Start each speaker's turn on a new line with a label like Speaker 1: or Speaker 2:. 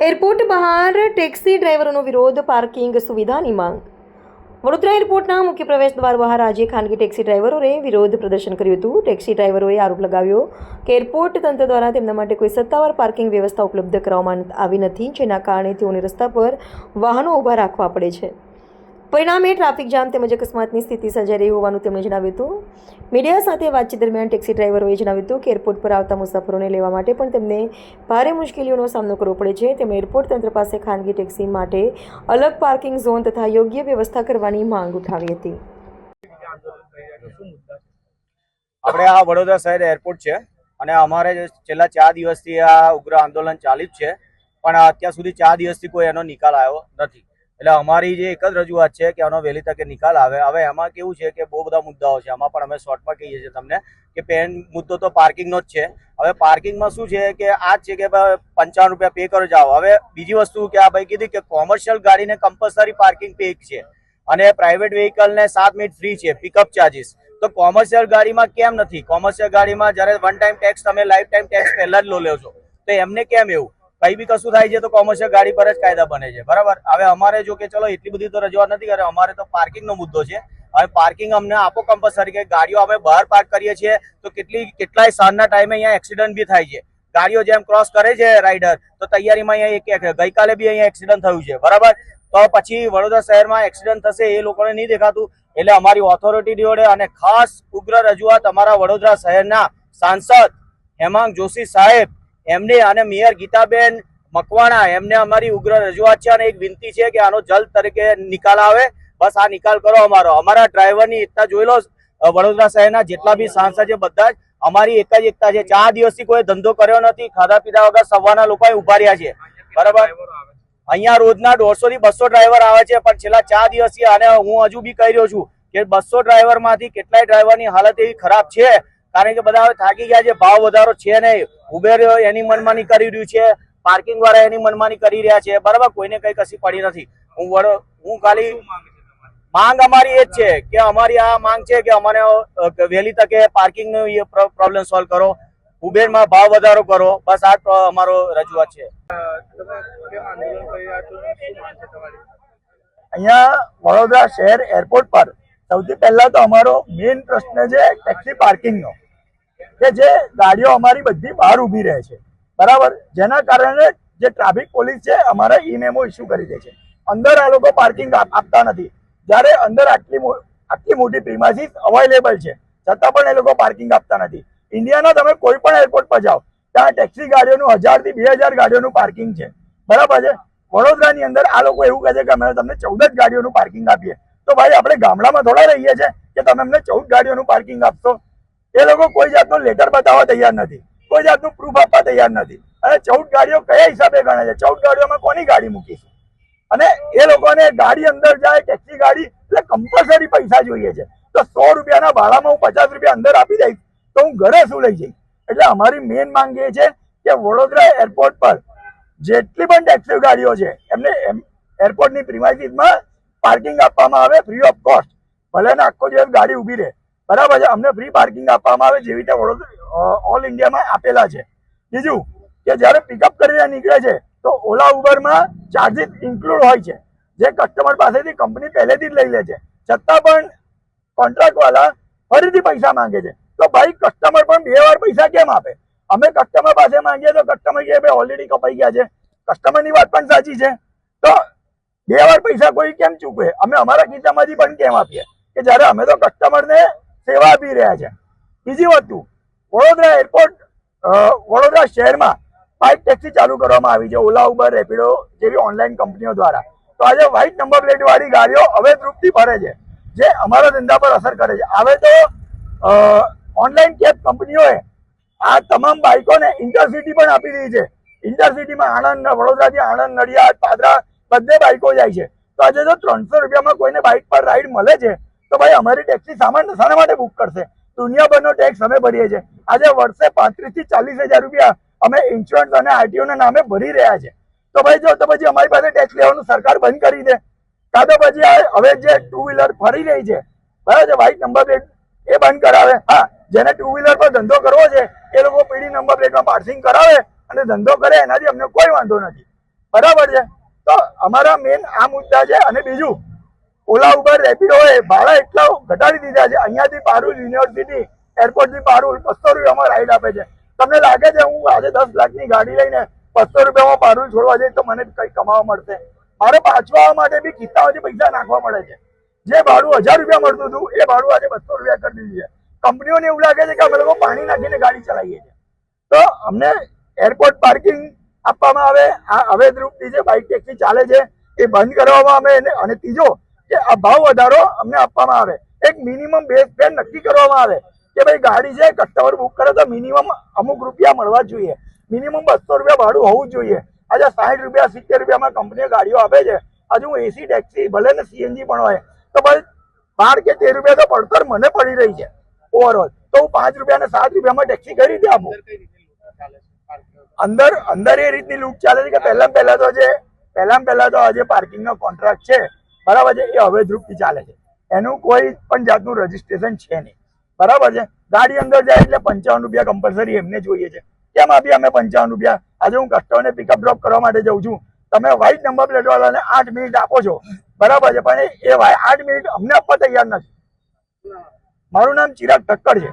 Speaker 1: Airport બહાર taxi ડ્રાઈવરોનો વિરોધ, parking સુવિધાની માંગ. વડોદરા એરપોર્ટના મુખ્ય પ્રવેશ દ્વાર બહાર આજે ખાનગી ટેક્સી ડ્રાઈવરોએ વિરોધ પ્રદર્શન કર્યું હતું. ટેક્સી ડ્રાઈવરોએ આરોપ લગાવ્યો કે એરપોર્ટ તંત્ર દ્વારા તેમના માટે કોઈ સત્તાવાર પાર્કિંગ વ્યવસ્થા ઉપલબ્ધ કરાવવામાં આવી નથી, જેના કારણે તેઓને રસ્તા પર વાહનો ઊભા રાખવા પડે છે. પરિણામે ટ્રાફિક જામ તેમજ અકસ્માતની સ્થિતિ સર્જાઈ રહી હોવાનું તેમણે જણાવ્યું હતું. મીડિયા સાથે વાતચીત દરમિયાન ટેક્સી ડ્રાઈવરોએ જણાવ્યું હતું કે એરપોર્ટ પર આવતા મુસાફરોને લેવા માટે પણ તેમને ભારે મુશ્કેલીઓનો સામનો કરવો પડે છે. તેમણે એરપોર્ટ તંત્ર પાસે ખાનગી ટેક્સી માટે અલગ પાર્કિંગ ઝોન તથા યોગ્ય વ્યવસ્થા કરવાની માંગ ઉઠાવી હતી.
Speaker 2: આપણે આ વડોદરા શહેર એરપોર્ટ છે અને અમારે છેલ્લા 4 દિવસથી આ ઉગ્ર આંદોલન ચાલુ જ છે, પણ અત્યાર સુધી 4 દિવસથી કોઈ એનો નિકાલ આવ્યો નથી. એટલે અમારી જે એક જ રજૂઆત છે કે આનો વહેલી તકે નિકાલ આવે. હવે એમાં કેવું છે કે બહુ બધા મુદ્દાઓ છે, આમાં પણ અમે શોર્ટમાં કહીએ છીએ તમને કે પેન મુદ્દો તો પાર્કિંગનો જ છે. હવે પાર્કિંગમાં શું છે કે આ જ છે કે 55 રૂપિયા પે કરો જાઓ. હવે બીજી વસ્તુ કે આ ભાઈ કીધી કે કોમર્શિયલ ગાડીને કમ્પલસરી પાર્કિંગ પે છે અને પ્રાઇવેટ વ્હીકલને 7 મિનિટ ફ્રી છે પિકઅપ ચાર્જીસ. તો કોમર્શિયલ ગાડીમાં કેમ નથી? કોમર્શિયલ ગાડીમાં જ્યારે વન ટાઈમ ટેક્સ તમે લાઈફ ટાઈમ ટેક્સ પહેલા જ લો છો, તો એમને કેમ એવું? કઈ બી કશું થાય છે તો કોમર્શિયલ ગાડી પર જ કાયદા બને છે, બરાબર? હવે અમારે જો કે ચલો એટલી બધી તો રજૂઆત નથી કરે, અમારે તો પાર્કિંગનો મુદ્દો છે. હવે પાર્કિંગ અમને આપો કમ્પલસરી, કે ગાડીઓ અમે બહાર પાર્ક કરીએ છીએ તો કેટલાય સાંજના ટાઈમે અહીંયા એક્સિડન્ટ બી થાય છે. ગાડીઓ જેમ ક્રોસ કરે છે રાઇડર, તો તૈયારીમાં અહીંયા ગઈકાલે બી અહીંયા એક્સિડન્ટ થયું છે, બરાબર? તો પછી વડોદરા શહેરમાં એક્સિડન્ટ થશે એ લોકોને નહીં દેખાતું. એટલે અમારી ઓથોરિટી જોડે અને ખાસ ઉગ્ર રજૂઆત અમારા વડોદરા શહેરના સાંસદ હેમાંગ જોશી સાહેબ એમને અને મેયર ગીતાબેન મકવાણા એમને અમારી ઉગ્ર રજૂઆત છે અને એક વિનંતી છે કે આનો જલ્દ તરીકે નિકાલ આવે. બસ આ નિકાલ કરો અમારા ડ્રાઈવરની એકતા જોઈ લો. વડોદરા શહેરના જેટલા બી સાંસદ છે બધા જ અમારી એક જ એકતા છે. 4 દિવસથી કોઈ ધંધો કર્યો નથી, ખાધા પીધા વગર સવારના લોકો ઉભા રહ્યા છે, બરાબર? અહીંયા રોજના 150 થી 200 ડ્રાઈવર આવે છે, પણ છેલ્લા 4 દિવસથી અને હું હજુ બી કહી રહ્યો છું કે 200 ડ્રાઈવર માંથી કેટલાય ડ્રાઈવરની હાલત એવી ખરાબ છે કારણ કે બધા હવે થાકી ગયા છે. ભાવ વધારો છે નહીં, ઉબેર એની મનમાની કરી રહ્યું છે, પાર્કિંગ વાળા એની મનમાની કરી રહ્યા છે, બરાબર? કોઈને કઈ કશી પડી નથી. હું ખાલી માંગ અમારી એ જ છે કે અમારી આ માંગ છે કે અમને વહેલી તકે પાર્કિંગ નો પ્રોબ્લેમ સોલ્વ કરો, ઉબેરમાં ભાવ વધારો કરો. બસ આ અમારો રજૂઆત છે.
Speaker 3: અહીંયા વડોદરા શહેર એરપોર્ટ પર સૌથી પહેલા તો અમારો મેઇન પ્રશ્ન છે ટેક્સી પાર્કિંગનો, કે જે ગાડીઓ અમારી બધી બહાર ઊભી રહે છે, બરાબર? જેના કારણે જે ટ્રાફિક પોલીસ છે અમારા ઈ મેમો ઇસ્યુ કરી દે છે. અંદર આ લોકો પાર્કિંગ આપતા નથી, જ્યારે અંદર આટલી મોટી પ્રીમાઇસીસ અવેલેબલ છે છતાં પણ એ લોકો પાર્કિંગ આપતા નથી. ઇન્ડિયાના તમે કોઈ પણ એરપોર્ટ પર જાઓ ત્યાં ટેક્સી ગાડીઓનું 1000 થી 2000 ગાડીઓનું પાર્કિંગ છે, બરાબર છે? વડોદરાની અંદર આ લોકો એવું કહે છે કે અમે તમને 14 જ ગાડીઓનું પાર્કિંગ આપીએ. તો ભાઈ આપણે ગામડામાં થોડા રહીએ છીએ કે તમે અમને 14 ગાડીઓનું પાર્કિંગ આપશો? એ લોકો કોઈ જાતનું લેટર બતાવવા તૈયાર નથી, કોઈ જાતનું પ્રૂફ આપવા તૈયાર નથી. અને 14 ગાડીઓ કયા હિસાબે ગણે છે? 14 ગાડીઓમાં કોની ગાડી મૂકીશું? અને એ લોકોને ગાડી અંદર જાય ટેક્સી ગાડી એટલે કમ્પલસરી પૈસા જોઈએ છે. તો 100 રૂપિયાના ભાડામાં હું 50 રૂપિયા અંદર આપી દઈશ તો હું ઘરે શું લઈ જઈશ? એટલે અમારી મેઇન માંગ એ છે કે વડોદરા એરપોર્ટ પર જેટલી પણ ટેક્સી ગાડીઓ છે એમને એરપોર્ટની પ્રિમાઇસીસમાં પાર્કિંગ આપવામાં આવે ફ્રી ઓફ કોસ્ટ. ભલે ને આખો દિવસ ગાડી ઊભી રહે, બરાબર છે? અમને ફ્રી પાર્કિંગ આપવામાં આવે જેવી રીતે વડોદરા ઓલ ઇન્ડિયામાં આપેલા છે. બીજું કે જ્યારે પિકઅપ કરીને નીકળે છે તો ઓલા ઉબરમાં ચાર્જીસ ઇન્ક્લુડ હોય છે, જે કસ્ટમર પાસેથી કંપની પહેલેથી જ લઈ લે છે, છતાં પણ કોન્ટ્રાક્ટ વાળા ફરીથી પૈસા માંગે છે. તો ભાઈ કસ્ટમર પણ 2 વાર પૈસા કેમ આપે? અમે કસ્ટમર પાસે માંગીએ તો કસ્ટમર કહે ભાઈ ઓલરેડી કપાઈ ગયા છે. કસ્ટમરની વાત પણ સાચી છે, તો 2 વાર પૈસા કોઈ કેમ ચૂકવે? અમે અમારા ખિસ્સામાંથી પણ કેમ આપીએ કે જ્યારે અમે તો કસ્ટમરને સેવા આપી રહ્યા છે. બીજી વસ્તુ, વડોદરા એરપોર્ટ વડોદરા શહેરમાં 5 ટેક્સી ચાલુ કરવામાં આવી છે, ઓલા, ઉબર, રેપિડો જેવી ઓનલાઈન કંપનીઓ દ્વારા. તો આજે વ્હાઇટ નંબર પ્લેટ વાળી ગાડીઓ હવે તૃપ્તિ ફરે છે, જે અમારા ધંધા પર અસર કરે છે. હવે તો ઓનલાઈન કેબ કંપનીઓએ આ તમામ બાઇકોને ઇન્ટરસિટી પણ આપી દીધી છે. ઇન્ટરસિટીમાં આણંદ, વડોદરાથી આણંદ, નડિયાદ, પાદરા બધે બાઇકો જાય છે. તો આજે જો 300 રૂપિયામાં કોઈને બાઇક પર રાઈડ મળે છે તો ભાઈ અમારી ટેક્સી શાના માટે બુક કરશે? દુનિયાભરનો ટેક્સ અમે ભરીએ છીએ. આજે વર્ષે 35 થી 40 હજાર રૂપિયા અમે ઇન્સ્યોરન્સ અને આરટીઓ ના નામે ભરી રહ્યા છે. તો ભાઈ જો તો પછી અમારી પાસે ટેક્સ લેવાનું સરકાર બંધ કરી દે, કાં તો પછી હવે જે 2 વ્હીલર ફરી રહી છે, બરાબર છે, વ્હાઇટ નંબર પ્લેટ, એ બંધ કરાવે. હા, જેને 2 વ્હીલર પર ધંધો કરવો છે એ લોકો પીળી નંબર પ્લેટમાં પાર્સિંગ કરાવે અને ધંધો કરે, એનાથી અમને કોઈ વાંધો નથી, બરાબર છે. તો અમારા મેન આ મુદ્દા છે. અને બીજું, ઓલા ઉબર રેપિડો એ ભાડા એટલા ઘટાડી દીધા છે. અહીંયાથી પારુલ યુનિવર્સિટી એરપોર્ટથી પારુલ 200 રૂપિયામાં રાઈડ આપે છે. તમને લાગે છે હું આજે 10 લાખની ગાડી લઈને 200 રૂપિયામાં પારુલ છોડવા જઈશ તો મને કઈ કમાવા મળશે? મારે પાછવા આવવા માટે બી કિસ્સાઓથી પૈસા નાખવા મળે છે. જે ભાડું 1000 રૂપિયા મળતું હતું એ ભાડું આજે 200 રૂપિયા કરી દીધું છે. કંપનીઓને એવું લાગે છે કે અમે લોકો પાણી નાખીને ગાડી ચલાવીએ છીએ. તો અમને એરપોર્ટ પાર્કિંગ આપવામાં આવે. આ અવૈધ રૂપથી જે બાઇક ટેક્સી ચાલે છે એ બંધ કરવામાં આવે. અને ત્રીજો કે આ ભાવ વધારો અમને આપવામાં આવે. એક મિનિમમ બેઝ ફેર નક્કી કરવામાં આવે કે ભાઈ ગાડી છે કસ્ટમર બુક કરે તો મિનિમમ અમુક રૂપિયા મળવા જોઈએ. મિનિમમ 200 રૂપિયા ભાડું હોવું જોઈએ. આજે 60 રૂપિયા 70 રૂપિયામાં કંપનીઓ ગાડીઓ આપે છે. હજુ એસી ટેક્સી ભલે ને સીએનજી પણ હોય તો ભાઈ 12 કે 13 રૂપિયા તો પડતર મને પડી રહી છે ઓવરઓલ. તો હું 5 રૂપિયા ને 7 રૂપિયામાં ટેક્સી કઈ રીતે આપું? અંદર એ રીતની લૂંટ ચાલે છે કે પહેલા તો આજે પાર્કિંગનો કોન્ટ્રાક્ટ છે બરાબર છે એ અવૈધ રૂપથી ચાલે છે. એનું કોઈ પણ જાતનું રજીસ્ટ્રેશન છે નહીં બરાબર છે. ગાડી અંદર જાય એટલે 55 રૂપિયા કમ્પલસરી એમને જોઈએ છે. કેમ આપી અમે 55 રૂપિયા? આજે હું કસ્ટમરને પિકઅપ ડ્રોપ કરવા માટે જઉં છું. તમે વ્હાઇટ નંબર પ્લેટ વાળાને 8 મિનિટ આપો છો બરાબર છે, પણ એ 8 મિનિટ અમને આપવા તૈયાર નથી. મારું નામ ચિરાગ ઠક્કર છે.